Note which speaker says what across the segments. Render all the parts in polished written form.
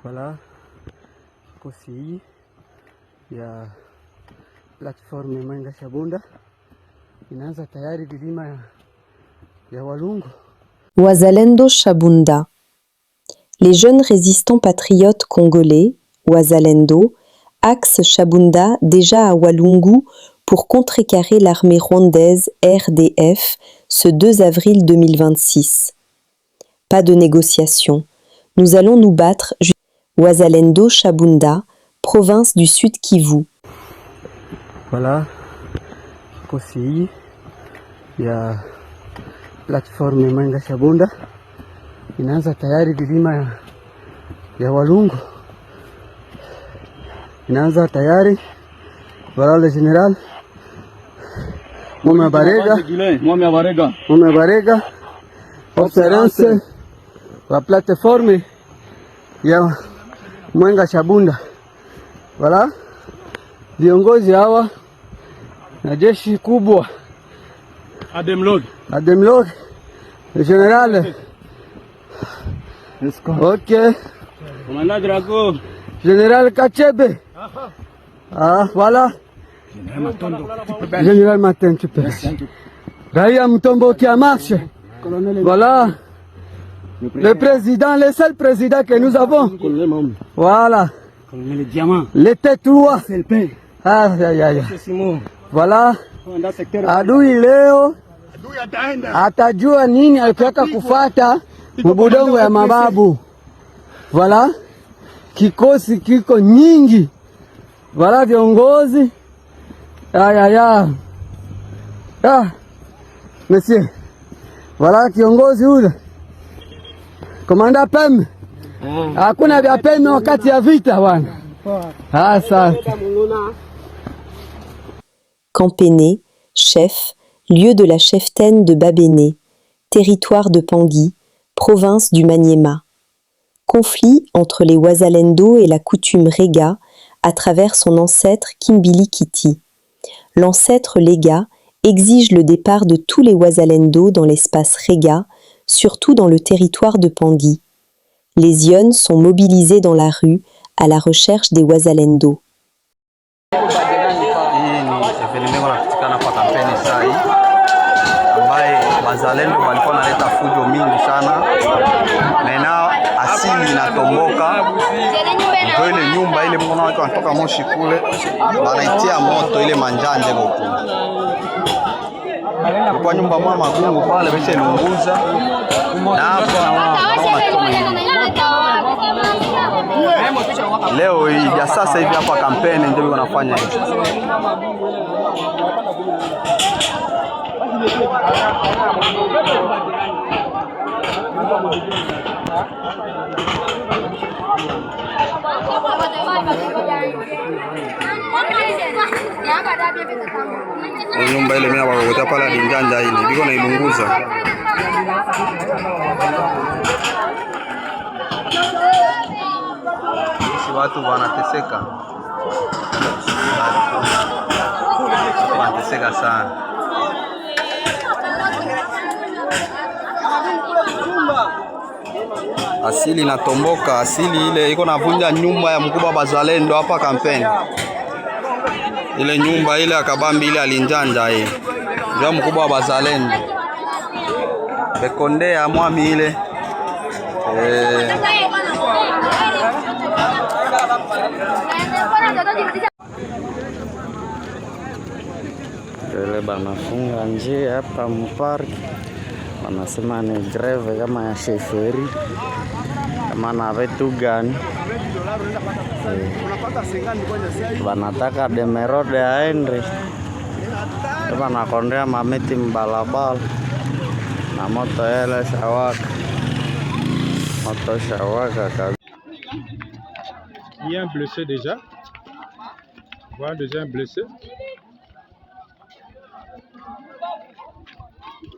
Speaker 1: Voilà kosi hii ya platform Mwenga Shabunda inaanza tayari vilima ya Walungu.
Speaker 2: Wazalendo Shabunda. Les jeunes résistants patriotes congolais, Wazalendo, axent Shabunda déjà à Walungu pour contrecarrer l'armée rwandaise RDF ce 2 avril 2026. Pas de négociation. Nous allons nous battre. Wazalendo Shabunda, province du Sud Kivu.
Speaker 1: Voilà kosi hii ya platform Mwenga Shabunda inaanza tayari vilima ya Walungu. Inaanza tayari. Voilà le général Mwami Barega observance la plateforme ya Mwenga Shabunda. Voilà viongozi hawa na jeshi kubwa Ademlog le général ok commandant Drago général Kachebe. Voilà général Martin tu peux Raia Mutombo qui a marché. Voilà le président, le seul président que nous avons. Voilà les têtes lois. Voilà adui leo atajua nini alitaka kufata mbudongo ya mababu. Voilà kikosi kiko nyingi. Voilà viongozi monsieur. Voilà kiongozi ule komanda Pem. Hakuna vya Pem wakati ya vita bwana. Asante.
Speaker 2: Campéné, chef, lieu de la cheftaine de Babéné, territoire de Pangui, province du Maniema. Conflit entre les Wazalendo et la coutume Rega à travers son ancêtre Kimbilikiti. L'ancêtre Lega exige le départ de tous les Wazalendo dans l'espace Rega, surtout dans le territoire de Pangui. Les Iones sont mobilisés dans la rue à la recherche des Wazalendo.
Speaker 3: Wazalendo walikuwa naleta fujo mingi sana na asili inatomboka. Ndio ile nyumba ile mkono wake wanatoka moshi kule wanaitia moto ile manjanje huko. Kwa nyumba mama magungu pale besha ilunguza na hapa leo hii ya sasa hivi hapa kampeni ndio wanafanya hivi. Nyumba ile mimi wakotea pala dinjanja ile biko na ilunguza. Sisi watu wanateseka. Wanateseka sana. Asili inatomboka, asili ile iko navunja nyumba ya mkubwa Bazalendo hapa kampeni. Ile nyumba ile akabambi ile alinjanja hii. Ndio mkubwa wa Bazalendo. Bekondea mwami ile.
Speaker 4: Ile banafunga njia hapa mpark. Wanasema ni greve kama ya sheferi kama na vitu gani wanataka Demerode aende wanakondea mamiti mbalabala na moto ele shawaka kabisa.
Speaker 5: Il y a un blessé déjà. Voilà, déjà un blessé.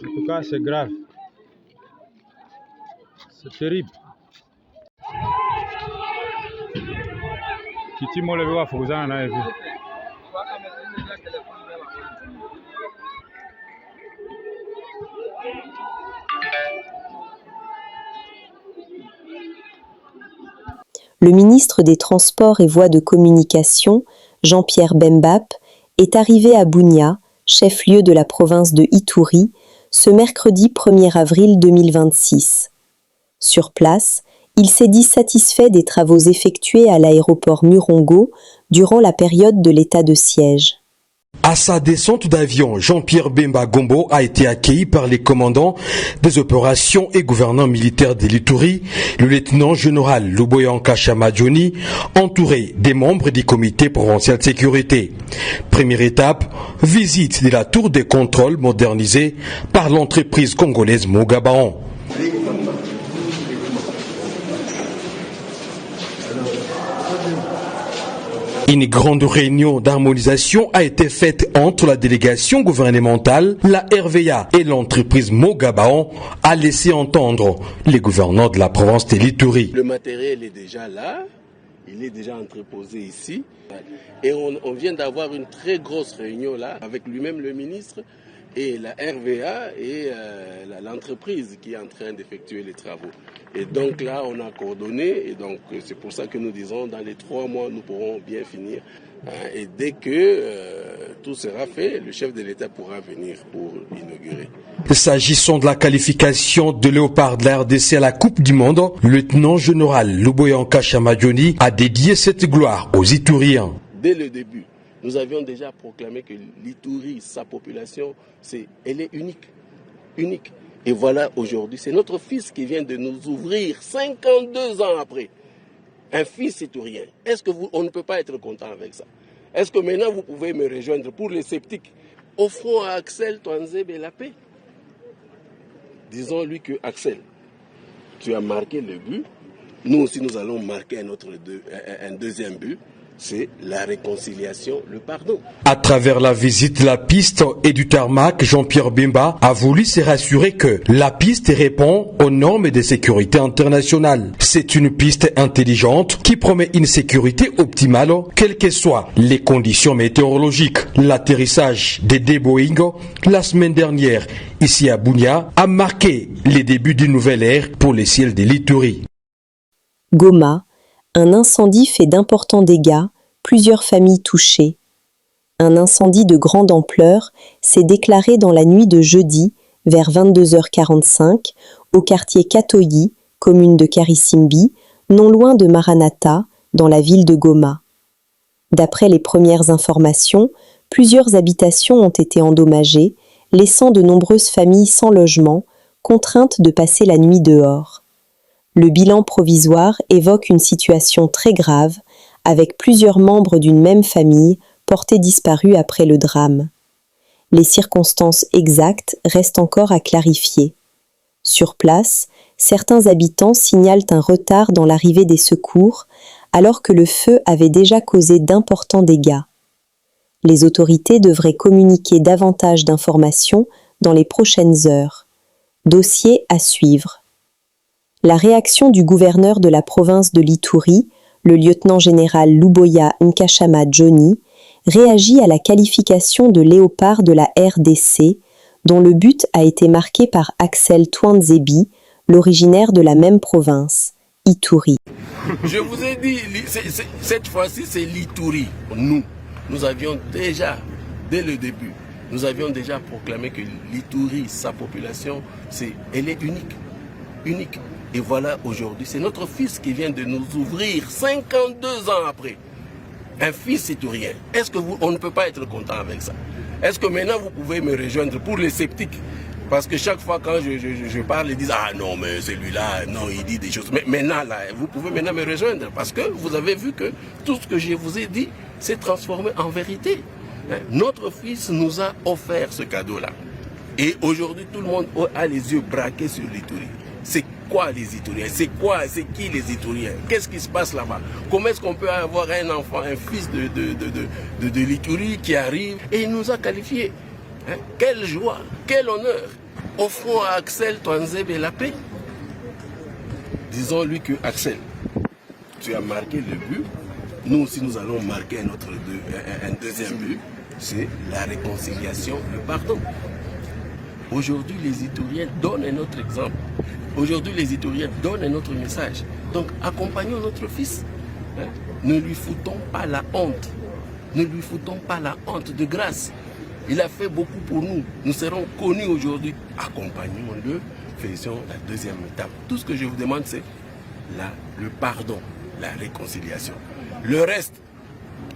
Speaker 5: En tout cas, c'est grave. C'est terrible. Kiti mole wa fukuzana naye hivi.
Speaker 2: le ministre des Transports et Voies de Communication, Jean-Pierre Bembap, est arrivé à Bunia, chef-lieu de la province de Ituri, ce mercredi 1er avril 2026. Sur place, il s'est dit satisfait des travaux effectués à l'aéroport Murongo durant la période de l'état de siège.
Speaker 6: À sa descente d'avion, Jean-Pierre Bemba Gombo a été accueilli par les commandants des opérations et gouvernants militaires de l'Ituri, le lieutenant-général Luboyanka Chamadjoni, entouré des membres du comité provincial de sécurité. Première étape, visite de la tour de contrôle modernisée par l'entreprise congolaise Mogabaon. Une grande réunion d'harmonisation a été faite entre la délégation gouvernementale, la RVA et l'entreprise Mogabaon, a laissé entendre les gouverneurs de la province de l'Ituri.
Speaker 7: Le matériel est déjà là, il est déjà entreposé ici. Et on vient d'avoir une très grosse réunion là avec lui-même le ministre et la RVA et l'entreprise qui est en train d'effectuer les travaux. Et donc là, on a coordonné et donc c'est pour ça que nous disons dans les 3 mois, nous pourrons bien finir. Et dès que tout sera fait, le chef de l'État pourra venir pour inaugurer.
Speaker 6: S'agissant de la qualification de Léopard de la RDC à la Coupe du Monde, le lieutenant-général Luboyanka Chamadjoni a dédié cette gloire aux Ituriens.
Speaker 7: Dès le début, nous avions déjà proclamé que l'Ituri, sa population, elle est unique. Et voilà, aujourd'hui, c'est notre fils qui vient de nous ouvrir 52 ans après. Un fils iturien. Est-ce qu'on ne peut pas être content avec ça? Est-ce que maintenant vous pouvez me rejoindre pour les sceptiques? Offrons à Axel Twanzebe la paix. Disons-lui que Axel, tu as marqué le but. Nous aussi, nous allons marquer un deuxième but. C'est la réconciliation, le pardon.
Speaker 6: À travers la visite de la piste et du tarmac, Jean-Pierre Bemba a voulu se rassurer que la piste répond aux normes de sécurité internationale. C'est une piste intelligente qui promet une sécurité optimale, quelles que soient les conditions météorologiques. L'atterrissage des deux Boeing la semaine dernière, ici à Bunia, a marqué les débuts d'une nouvelle ère pour les ciels de l'Ituri.
Speaker 2: Goma, un incendie fait d'importants dégâts, plusieurs familles touchées. Un incendie de grande ampleur s'est déclaré dans la nuit de jeudi, vers 22h45, au quartier Katoyi, commune de Karisimbi, non loin de Maranatha, dans la ville de Goma. D'après les premières informations, plusieurs habitations ont été endommagées, laissant de nombreuses familles sans logement, contraintes de passer la nuit dehors. Le bilan provisoire évoque une situation très grave, avec plusieurs membres d'une même famille portés disparus après le drame. Les circonstances exactes restent encore à clarifier. Sur place, certains habitants signalent un retard dans l'arrivée des secours, alors que le feu avait déjà causé d'importants dégâts. Les autorités devraient communiquer davantage d'informations dans les prochaines heures. Dossier à suivre. La réaction du gouverneur de la province de l'Ituri, le lieutenant-général Luboya Nkashama Johnny, réagit à la qualification de Léopard de la RDC, dont le but a été marqué par Axel Twanzebe, l'originaire de la même province, Ituri.
Speaker 7: Je vous ai dit, cette fois-ci c'est l'Ituri. Nous avions déjà, dès le début, nous avions déjà proclamé que l'Ituri, sa population, elle est unique. Et voilà, aujourd'hui, c'est notre fils qui vient de nous ouvrir 52 ans après. Un fils iturien. Est-ce qu'on ne peut pas être content avec ça? Est-ce que maintenant vous pouvez me rejoindre pour les sceptiques? Parce que chaque fois quand je parle, ils disent « Ah non, mais celui-là, non, il dit des choses. » Mais maintenant, là, vous pouvez maintenant me rejoindre parce que vous avez vu que tout ce que je vous ai dit s'est transformé en vérité. Notre fils nous a offert ce cadeau-là. Et aujourd'hui, tout le monde a les yeux braqués sur l'Ituri. C'est quoi les Ituriens? C'est qui les Ituriens? Qu'est-ce qui se passe là-bas? Comment est-ce qu'on peut avoir un enfant, un fils de l'Ituri qui arrive et il nous a qualifiés? Quelle joie, quel honneur! Offrons à Axel Twanzebe la paix. Disons-lui que Axel, tu as marqué le but. Nous aussi, nous allons marquer un deuxième but. C'est la réconciliation, le pardon. Aujourd'hui, les Ituriens donnent un autre exemple. Aujourd'hui, les Ituriens donnent un autre message. Donc, accompagnons notre fils. Hein. Ne lui foutons pas la honte. Ne lui foutons pas la honte, de grâce. Il a fait beaucoup pour nous. Nous serons connus aujourd'hui. Accompagnons-le. Faisons la deuxième étape. Tout ce que je vous demande, c'est le pardon, la réconciliation. Le reste,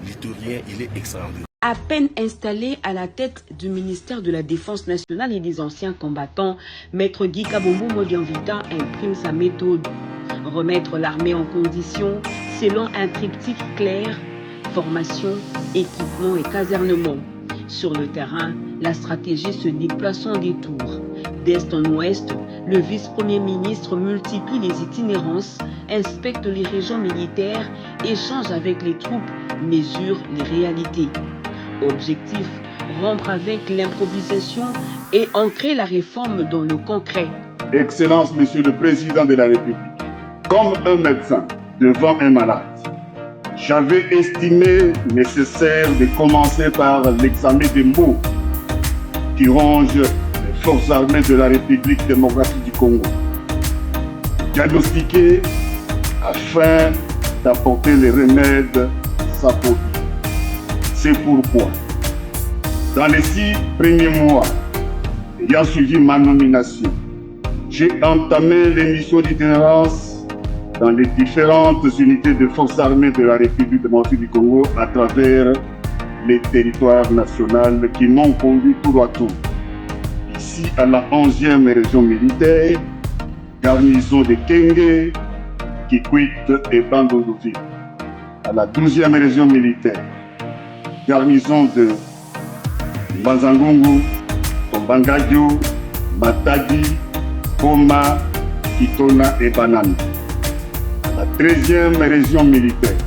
Speaker 7: l'Iturien, il est extraordinaire.
Speaker 8: À peine installé à la tête du ministère de la Défense nationale et des anciens combattants, Maître Guy Kabombo Modianvita imprime sa méthode. Remettre l'armée en condition selon un triptyque clair: formation, équipement et casernement. Sur le terrain, la stratégie se déplace en détour. D'est en ouest, le vice-premier ministre multiplie les itinérances, inspecte les régions militaires, échange avec les troupes, mesure les réalités. Objectif: rompre avec l'improvisation et ancrer la réforme dans le concret.
Speaker 9: Excellence, Monsieur le Président de la République, comme un médecin devant un malade, j'avais estimé nécessaire de commencer par l'examen des mots qui rongent les forces armées de la République démocratique du Congo. Diagnostiquer afin d'apporter les remèdes appropriés. C'est pourquoi, dans les 6 premiers mois ayant suivi ma nomination, j'ai entamé les missions d'itinérance dans les différentes unités de forces armées de la République démocratique du Congo à travers les territoires nationaux qui m'ont conduit tour à tour. Ici, à la 11e région militaire, garnison de Kenge, Kikwit et Bandondoville. À la 12e région militaire, garnison de Bazangungu, Tombangadio, Matadi, Goma, Kitona et Banane. La 13e région militaire,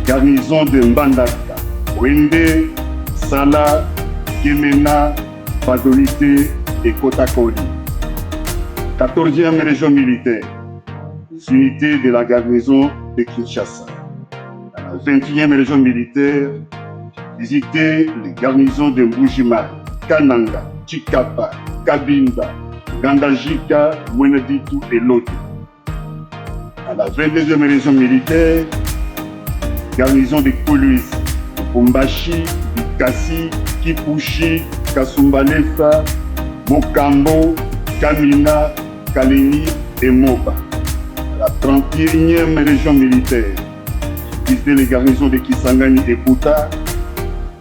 Speaker 9: garnison de Mbandaka, Wende, Sala, Kemena, Badolite et Kotakoli. 14e région militaire, unité de la garnison de Kinshasa. La 21e région militaire, visiter les garnisons de Mbujima, Kananga, Chikapa, Kabinda, Gandajika, Mweneditu et Loto. À la 22e région militaire, garnison de Koluis, Kumbashi, Bikasi, Kipushi, Kasumbalefa, Mokambo, Kamina, Kaleni et Moba. À la 31e région militaire, visiter les garnisons de Kisangani et Buta.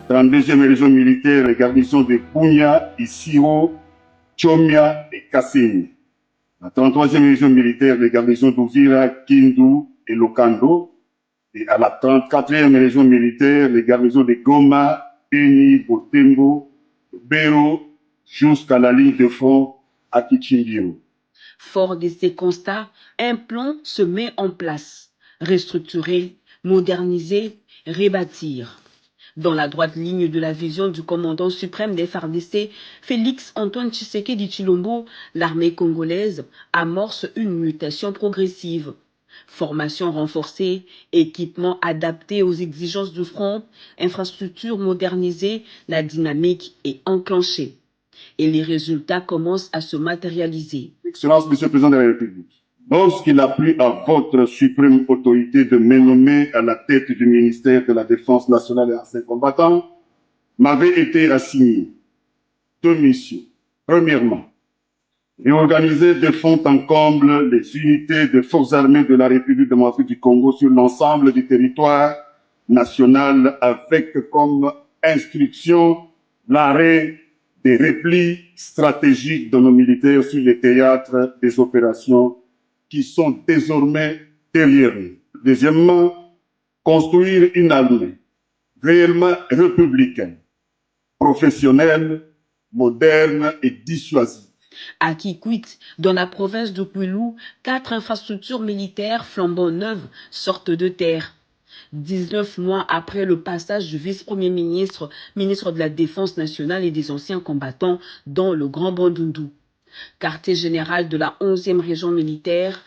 Speaker 9: 32e région militaire, les garnisons de Punya, Isiro, Chomia et Kasseni. La 33e région militaire, les garnisons d'Ouvira, Kindu et Lokando. Et à la 34e région militaire, les garnisons de Goma, Eni, Botembo, Bero, jusqu'à la ligne de front à Kichimbiro.
Speaker 8: Fort de ces constats, un plan se met en place. Restructurer, moderniser, rebâtir. Dans la droite ligne de la vision du commandant suprême des FARDC, Félix Antoine Tshisekedi Tshilombo, l'armée congolaise amorce une mutation progressive. Formation renforcée, équipement adapté aux exigences du front, infrastructures modernisées, la dynamique est enclenchée. Et les résultats commencent à se matérialiser.
Speaker 9: Excellence, Monsieur le Président de la République, lorsqu'il a plu à votre suprême autorité de me nommer à la tête du ministère de la Défense nationale et anciens combattants, m'avaient été assignées 2 missions. Premièrement, réorganiser de fond en comble les unités de forces armées de la République démocratique du Congo sur l'ensemble du territoire national avec comme instruction l'arrêt des replis stratégiques de nos militaires sur les théâtres des opérations qui sont désormais derrière nous. Deuxièmement, construire une armée réellement républicaine, professionnelle, moderne et dissuasive.
Speaker 8: À Kikwit, dans la province de Kwilu, 4 infrastructures militaires flambant neuves sortent de terre. 19 mois après le passage du vice-premier ministre, ministre de la Défense nationale et des anciens combattants dans le Grand Bandundu. Quartier général de la 11e région militaire,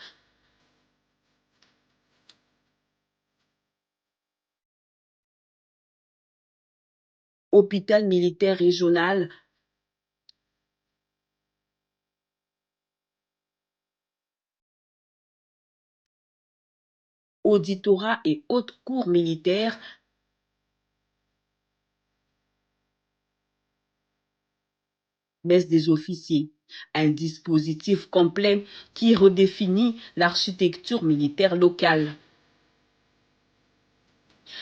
Speaker 8: hôpital militaire régional, auditorat et haute cour militaire messe des officiers, un dispositif complet qui redéfinit l'architecture militaire locale.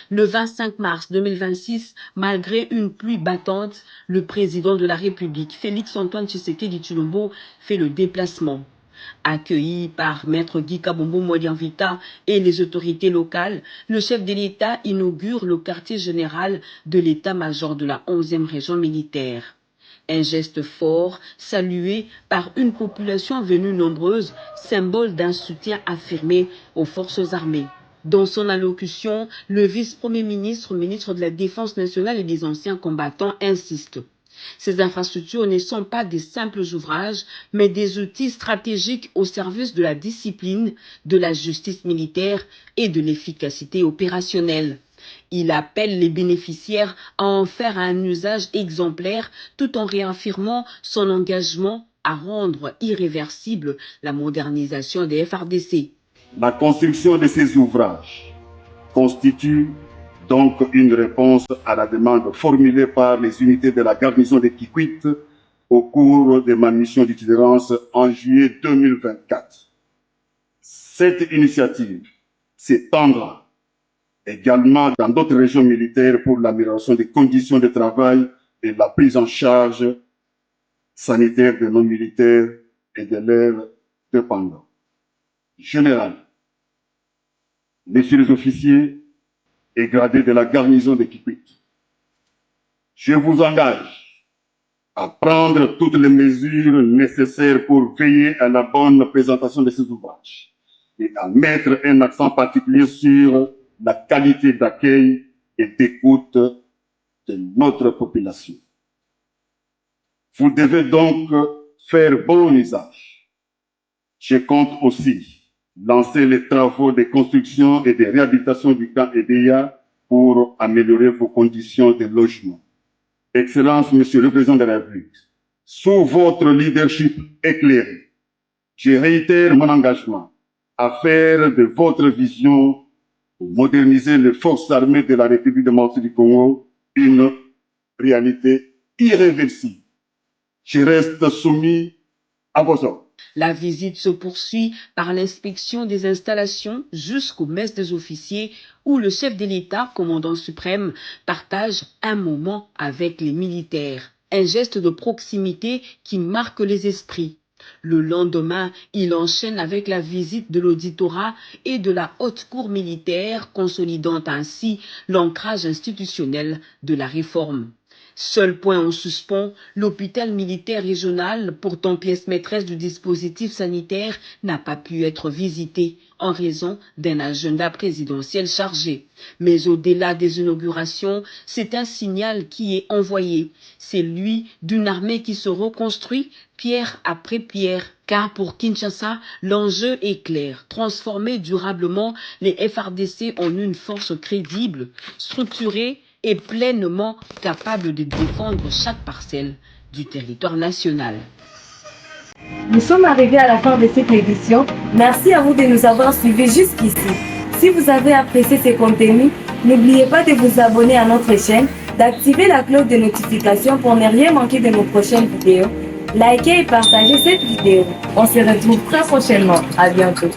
Speaker 8: Le 25 mars 2026, malgré une pluie battante, le président de la République, Félix-Antoine Tshisekedi Tshilombo, fait le déplacement. Accueilli par Maître Guy Kabombo Modianvita et les autorités locales, le chef de l'État inaugure le quartier général de l'état-major de la 11e région militaire. Un geste fort, salué par une population venue nombreuse, symbole d'un soutien affirmé aux forces armées. Dans son allocution, le vice-premier ministre, ministre de la Défense nationale et des anciens combattants insiste. Ces infrastructures ne sont pas des simples ouvrages, mais des outils stratégiques au service de la discipline, de la justice militaire et de l'efficacité opérationnelle. Il appelle les bénéficiaires à en faire un usage exemplaire tout en réaffirmant son engagement à rendre irréversible la modernisation des FARDC.
Speaker 9: La construction de ces ouvrages constitue donc une réponse à la demande formulée par les unités de la garnison de Kikwit au cours de ma mission d'itinérance en juillet 2024. Cette initiative s'étendra également dans d'autres régions militaires pour l'amélioration des conditions de travail et la prise en charge sanitaire de nos militaires et de leurs dépendants. Général, messieurs les officiers et gradés de la garnison de Kikwit, je vous engage à prendre toutes les mesures nécessaires pour veiller à la bonne présentation de ces ouvrages et à mettre un accent particulier sur la qualité d'accueil et d'écoute de notre population. Vous devez donc faire bon usage. Je compte aussi lancer les travaux de construction et de réhabilitation du camp EDEA pour améliorer vos conditions de logement. Excellence, Monsieur le Président de la République, sous votre leadership éclairé, je réitère mon engagement à faire de votre vision pour moderniser les forces armées de la République démocratique du Congo une réalité irréversible. Je reste soumis à vos ordres.
Speaker 8: La visite se poursuit par l'inspection des installations jusqu'aux messes des officiers où le chef de l'État, commandant suprême, partage un moment avec les militaires. Un geste de proximité qui marque les esprits. Le lendemain, il enchaîne avec la visite de l'auditorat et de la haute cour militaire, consolidant ainsi l'ancrage institutionnel de la réforme. Seul point en suspens, l'hôpital militaire régional, pourtant pièce maîtresse du dispositif sanitaire, n'a pas pu être visité en raison d'un agenda présidentiel chargé. Mais au-delà des inaugurations, c'est un signal qui est envoyé. C'est lui d'une armée qui se reconstruit pierre après pierre. Car pour Kinshasa, l'enjeu est clair, transformer durablement les FARDC en une force crédible, structurée et pleinement capable de défendre chaque parcelle du territoire national.
Speaker 10: Nous sommes arrivés à la fin de cette édition. Merci à vous de nous avoir suivis jusqu'ici. Si vous avez apprécié ces contenus, n'oubliez pas de vous abonner à notre chaîne, d'activer la cloche de notification pour ne rien manquer de nos prochaines vidéos. Likez et partagez cette vidéo. On se retrouve très prochainement. À bientôt.